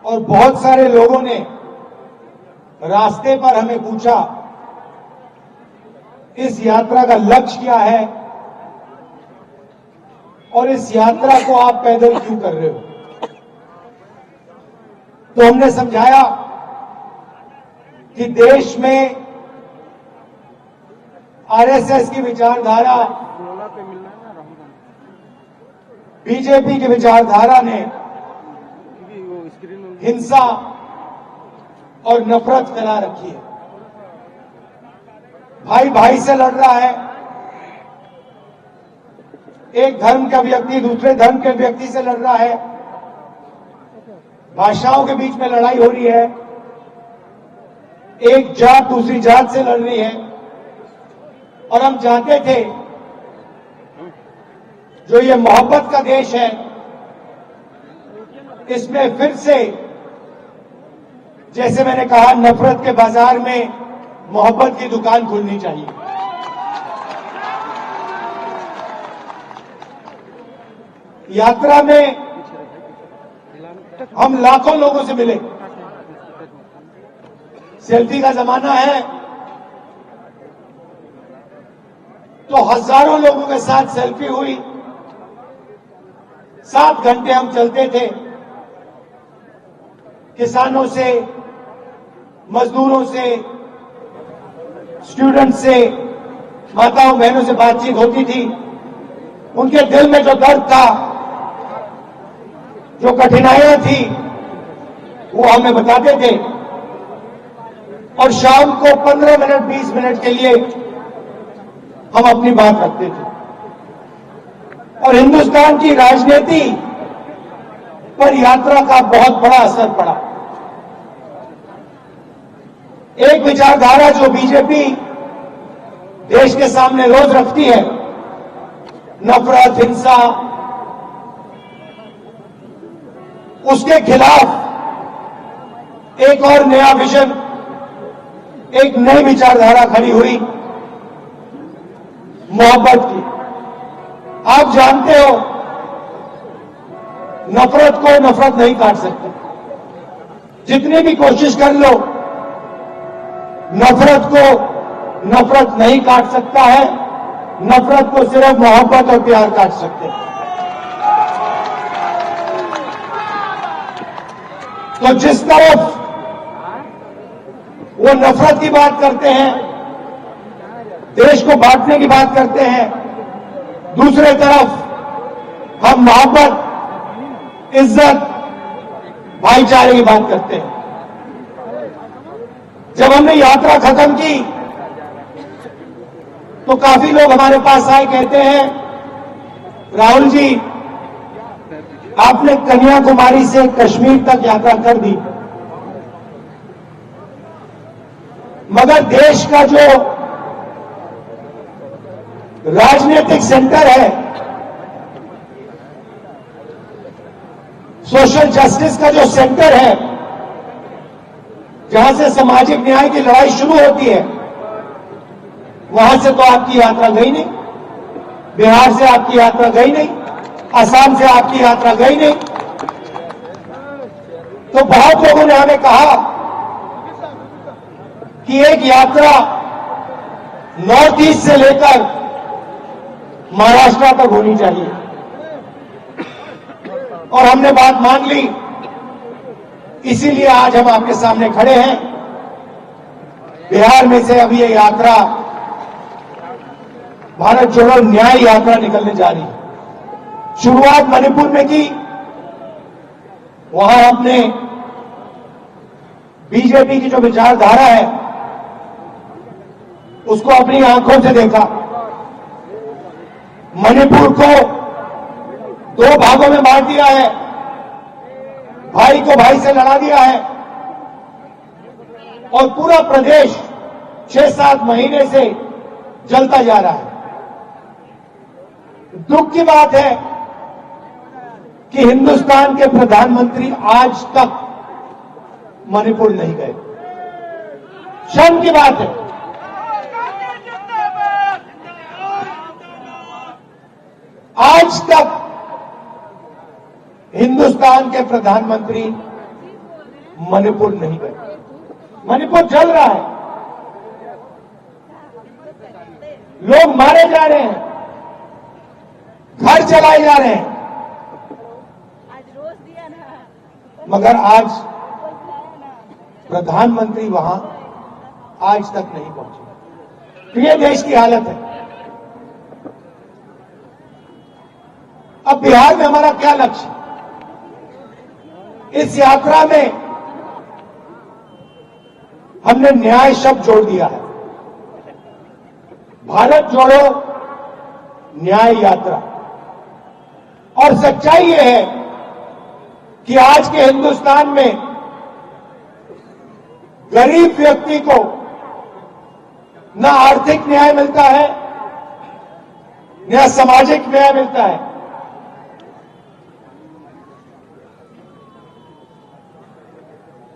और बहुत सारे लोगों ने रास्ते पर हमें पूछा, इस यात्रा का लक्ष्य क्या है और इस यात्रा को आप पैदल क्यों कर रहे हो। तो हमने समझाया कि देश में आरएसएस की विचारधारा, बीजेपी की विचारधारा ने हिंसा और नफरत फैला रखी है। भाई भाई से लड़ रहा है, एक धर्म का व्यक्ति दूसरे धर्म के व्यक्ति से लड़ रहा है, भाषाओं के बीच में लड़ाई हो रही है, एक जात दूसरी जात से लड़ रही है। और हम चाहते थे जो ये मोहब्बत का देश है, इसमें फिर से, जैसे मैंने कहा, नफरत के बाजार में मोहब्बत की दुकान खुलनी चाहिए। यात्रा में हम लाखों लोगों से मिले। सेल्फी का जमाना है तो हजारों लोगों के साथ सेल्फी हुई। 7 घंटे हम चलते थे, किसानों से, मजदूरों से, स्टूडेंट से, माताओं बहनों से बातचीत होती थी। उनके दिल में जो दर्द था, जो कठिनाइयां थी, वो हमें बताते थे। और शाम को 15 मिनट 20 मिनट के लिए हम अपनी बात रखते थे। और हिंदुस्तान की राजनीति पर यात्रा का बहुत बड़ा असर पड़ा। एक विचारधारा जो बीजेपी देश के सामने रोज रखती है, नफरत, हिंसा, उसके खिलाफ एक और नया विजन, एक नई विचारधारा खड़ी हुई, मोहब्बत की। आप जानते हो, नफरत को नफरत नहीं काट सकते। जितनी भी कोशिश कर लो, नफरत को नफरत नहीं काट सकता है। नफरत को सिर्फ मोहब्बत और प्यार काट सकते हैं। तो जिस तरफ वो नफरत की बात करते हैं, देश को बांटने की बात करते हैं, दूसरे तरफ हम मोहब्बत, इज्जत, भाईचारे की बात करते हैं। जब हमने यात्रा खत्म की तो काफी लोग हमारे पास आए, कहते हैं, राहुल जी, आपने कन्याकुमारी से कश्मीर तक यात्रा कर दी, मगर देश का जो राजनीतिक सेंटर है, सोशल जस्टिस का जो सेंटर है, जहां से सामाजिक न्याय की लड़ाई शुरू होती है, वहां से तो आपकी यात्रा गई नहीं। बिहार से आपकी यात्रा गई नहीं, असम से आपकी यात्रा गई नहीं। तो बहुत लोगों ने हमें कहा कि एक यात्रा नॉर्थ ईस्ट से लेकर महाराष्ट्र तक होनी चाहिए। और हमने बात मान ली, इसीलिए आज हम आपके सामने खड़े हैं। बिहार में से अब ये यात्रा, भारत जोड़ो न्याय यात्रा, निकलने जा रही है। शुरुआत मणिपुर में की, वहां हमने बीजेपी की जो विचारधारा है उसको अपनी आंखों से देखा। मणिपुर को 2 भागों में बांट दिया है, भाई को भाई से लड़ा दिया है, और पूरा प्रदेश 6-7 महीने से जलता जा रहा है। दुख की बात है कि हिंदुस्तान के प्रधानमंत्री आज तक मणिपुर नहीं गए। शर्म की बात है। आज तक हिंदुस्तान के प्रधानमंत्री मणिपुर नहीं गए। मणिपुर जल रहा है, लोग मारे जा रहे हैं, घर जलाए जा रहे हैं, मगर आज प्रधानमंत्री वहां आज तक नहीं पहुंचे। तो ये देश की हालत है। अब बिहार में हमारा क्या लक्ष्य? इस यात्रा में हमने न्याय शब्द जोड़ दिया है। भारत जोड़ो न्याय यात्रा। और सच्चाई यह है कि आज के हिंदुस्तान में गरीब व्यक्ति को न आर्थिक न्याय मिलता है, न सामाजिक न्याय मिलता है।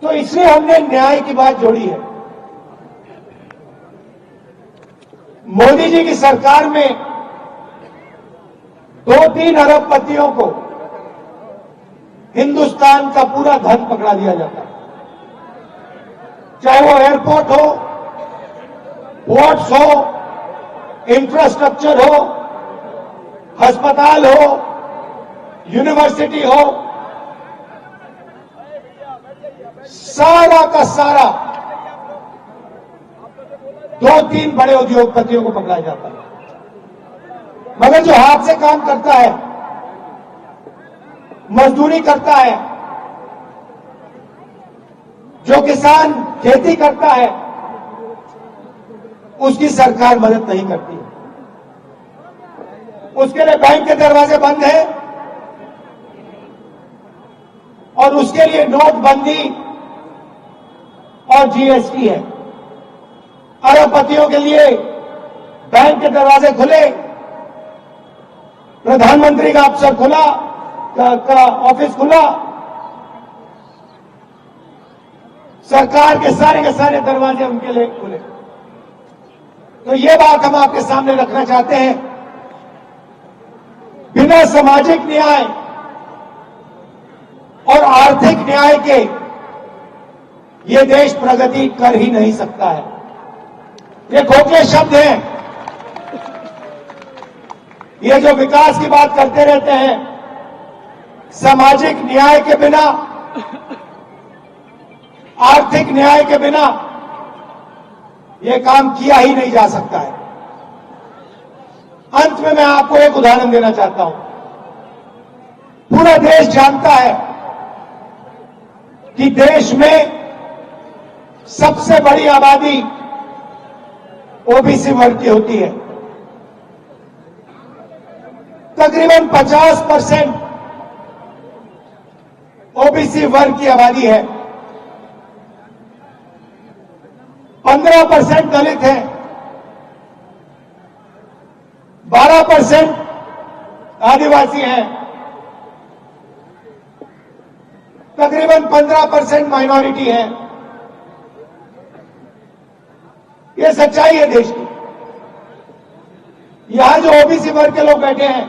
तो इसलिए हमने न्याय की बात जोड़ी है। मोदी जी की सरकार में 2-3 अरबपतियों को हिंदुस्तान का पूरा धन पकड़ा दिया जाता है, चाहे वो एयरपोर्ट हो, पोर्ट्स हो, इंफ्रास्ट्रक्चर हो, अस्पताल हो, यूनिवर्सिटी हो, सारा का सारा 2-3 बड़े उद्योगपतियों को पकड़ा जाता है। मगर जो हाथ से काम करता है, मजदूरी करता है, जो किसान खेती करता है, उसकी सरकार मदद नहीं करती है। उसके लिए बैंक के दरवाजे बंद हैं और उसके लिए नोटबंदी और जीएसटी है। अरबपतियों के लिए बैंक के दरवाजे खुले, प्रधानमंत्री का अफसर खुला, का ऑफिस खुला, सरकार के सारे दरवाजे उनके लिए खुले। तो ये बात हम आपके सामने रखना चाहते हैं। बिना सामाजिक न्याय और आर्थिक न्याय के ये देश प्रगति कर ही नहीं सकता है। ये खोखले शब्द हैं। ये जो विकास की बात करते रहते हैं, सामाजिक न्याय के बिना, आर्थिक न्याय के बिना ये काम किया ही नहीं जा सकता है। अंत में मैं आपको एक उदाहरण देना चाहता हूं। पूरा देश जानता है कि देश में सबसे बड़ी आबादी ओबीसी वर्ग की होती है। तकरीबन 50% ओबीसी वर्ग की आबादी है। 15% दलित है, 12% आदिवासी हैं, तकरीबन 15% माइनॉरिटी है। ये सच्चाई है देश की। यहां जो ओबीसी वर्ग के लोग बैठे हैं,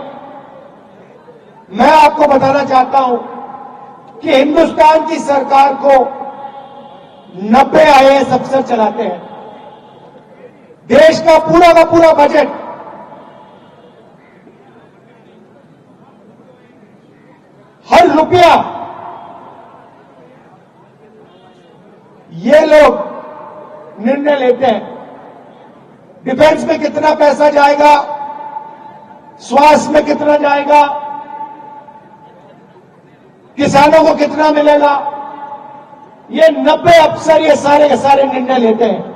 मैं आपको बताना चाहता हूं कि हिंदुस्तान की सरकार को 90 आईएएस अफसर चलाते हैं। देश का पूरा बजट हर रुपया ये लोग निर्णय लेते हैं। डिफेंस में कितना पैसा जाएगा, स्वास्थ्य में कितना जाएगा, किसानों को कितना मिलेगा, ये 90 अफसर ये सारे के सारे निर्णय लेते हैं।